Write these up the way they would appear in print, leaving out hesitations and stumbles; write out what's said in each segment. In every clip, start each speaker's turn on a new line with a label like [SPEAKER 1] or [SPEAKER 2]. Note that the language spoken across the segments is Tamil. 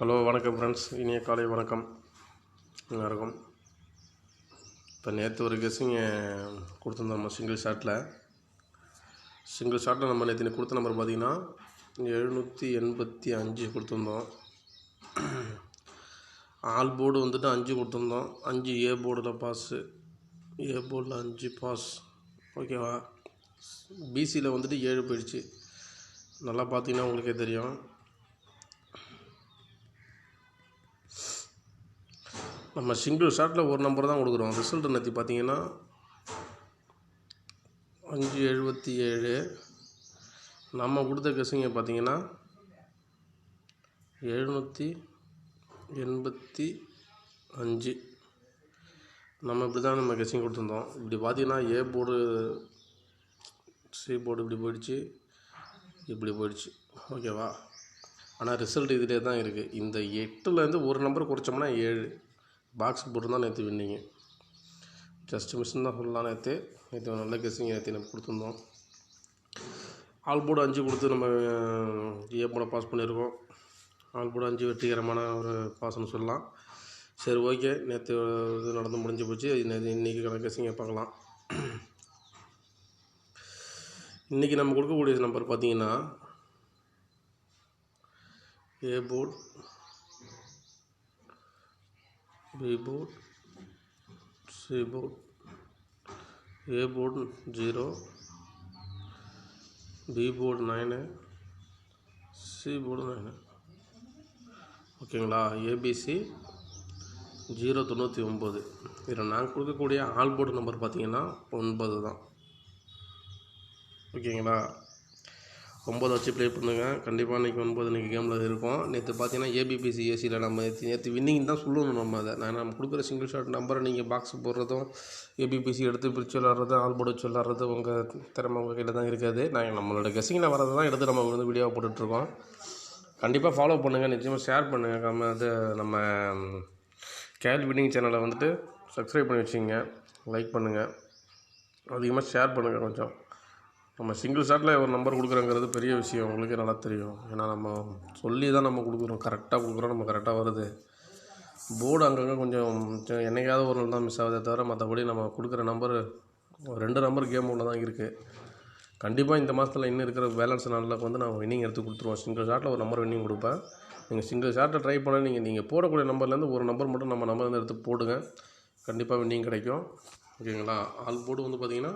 [SPEAKER 1] ஹலோ வணக்கம் ஃப்ரெண்ட்ஸ், இனிய காலை வணக்கம் எல்லாருக்கும். இப்போ நேற்று ஒரு கெஸ்ஸிங்க கொடுத்துருந்தோம் நம்ம சிங்கிள் ஷாட்டில் நம்ம நேற்று கொடுத்த நம்பர் பார்த்திங்கன்னா 785 கொடுத்துருந்தோம். ஆல் போர்டு வந்துட்டு 5 கொடுத்துருந்தோம். 5 ஏ போர்டில் பாஸு, ஏ போர்டில் 5 பாஸ், ஓகேவா. பிசியில் வந்துட்டு 7 போயிடுச்சு. நல்லா பார்த்தீங்கன்னா உங்களுக்கே தெரியும். நம்ம சிங்கிள் ஷாட்டில் ஒரு நம்பர் தான் கொடுக்குறோம். ரிசல்ட்டு நேற்று பார்த்தீங்கன்னா 577. நம்ம கொடுத்த கெஸ்ஸிங்க பார்த்தீங்கன்னா 785. நம்ம இப்படி தான் நம்ம கெஸ்ஸிங் கொடுத்துருந்தோம். இப்படி பார்த்தீங்கன்னா ஏ போர்டு சி போர்டு இப்படி போயிடுச்சு, இப்படி போயிடுச்சு, ஓகேவா. ஆனால் ரிசல்ட் இதிலே தான் இருக்குது. இந்த 8லேருந்து ஒரு நம்பர் குறைச்சோம்னா 7 பாக்ஸ் போட்டு தான் நேற்று வின்னிங்க. ஜஸ்ட் மிஸ்ன்னு தான் சொல்லலாம். நேற்று நல்ல கெஸ்ஸிங் நேற்று நம்ம கொடுத்துருந்தோம். ஆல் போர்டு 5 கொடுத்து நம்ம ஏ போர்டை பாஸ் பண்ணியிருக்கோம். ஆல் போர்டு 5 வெற்றிகரமான ஒரு பாஸ்ன்னு சொல்லலாம். சரி, ஓகே. நேற்று இது நடந்து முடிஞ்சு போச்சு. இன்றைக்கி கெஸ்ஸிங்கை பார்க்கலாம். இன்றைக்கி நம்ம கொடுக்கக்கூடிய நம்பர் பார்த்தீங்கன்னா A board, B board, C board. A board 0, B board 9, C board 9, ஓகேங்களா. ஏபிசி 099. இதில் நாங்கள் கொடுக்கக்கூடிய ஆல் போர்டு நம்பர் பார்த்தீங்கன்னா 9 தான், ஓகேங்களா. 9 வச்சு ப்ளே பண்ணுங்கள். கண்டிப்பாக இன்றைக்கி 9 இன்றைக்கி கேமில் இருக்கும். நேற்று பார்த்தீங்கன்னா ஏபிபிசி ஏசியில் நம்ம நேற்று வின்னிங் தான் சொல்லணும். நம்ம கொடுக்குற சிங்கிள் ஷாட் நம்பரை நீங்கள் பாக்ஸ் போடுறதும் ஏபிபிசி எடுத்து பிரித்து விளாட்றதும் ஆல் போர்டு வச்சு விளாட்றது உங்கள் திறமை உங்கள் கையில் தான் இருக்காது. நாங்கள் நம்மளோட கெஸ்ஸிங்கில் வரது தான் எடுத்து நம்ம வந்து வீடியோவை போட்டுட்ருக்கோம். கண்டிப்பாக ஃபாலோ பண்ணுங்கள், நிச்சயமாக ஷேர் பண்ணுங்கள். அது நம்ம கேல் வின்னிங் சேனலை வந்துட்டு சப்ஸ்கிரைப் பண்ணி வச்சுங்க, லைக் பண்ணுங்கள், அதிகமாக ஷேர் பண்ணுங்கள். கொஞ்சம் நம்ம சிங்கிள் ஷாட்டில் ஒரு நம்பர் கொடுக்குறோங்கிறது பெரிய விஷயம், உங்களுக்கே நல்லா தெரியும். ஏன்னா நம்ம சொல்லி தான் நம்ம கொடுக்குறோம், கரெக்டாக கொடுக்குறோம், நம்ம கரெக்டாக வருது. போர்டு அங்கங்கே கொஞ்சம் என்னைக்காவது ஒரு நாள் தான் மிஸ் ஆகுதே தவிர மற்றபடி நம்ம கொடுக்குற நம்பர் 2 நம்பர் கேம் உள்ள தான் இருக்குது. கண்டிப்பாக இந்த மாதத்தில் இன்னும் இருக்கிற பேலன்ஸ் நாளில் வந்து நான் வின்னிங் எடுத்து கொடுத்துருவோம். சிங்கிள் ஷாட்டில் ஒரு நம்பர் வின்னிங் கொடுப்பேன். நீங்கள் சிங்கிள் ஷாட்டை ட்ரை பண்ண நீங்கள் போடக்கூடிய நம்பர்லேருந்து ஒரு நம்பர் மட்டும் நம்ம நம்பர்லேருந்து எடுத்து போடுங்க, கண்டிப்பாக வின்னிங் கிடைக்கும், ஓகேங்களா. ஆல் போர்டு வந்து பார்த்திங்கன்னா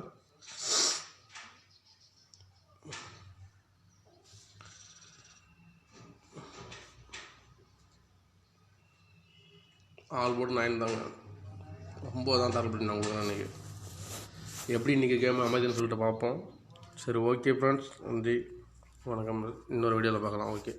[SPEAKER 1] ஆல் போர்டு 9 தாங்க. 9 தான் டார்கெட் நான் கொடுக்குறேன் இன்றைக்கி. எப்படி இன்றைக்கி கேம் அமைதுன்னு சொல்லிட்டு பார்ப்போம். சரி, ஓகே ஃப்ரெண்ட்ஸ், நன்றி, வணக்கம். இன்னொரு வீடியோவில் பார்க்கலாம். ஓகே.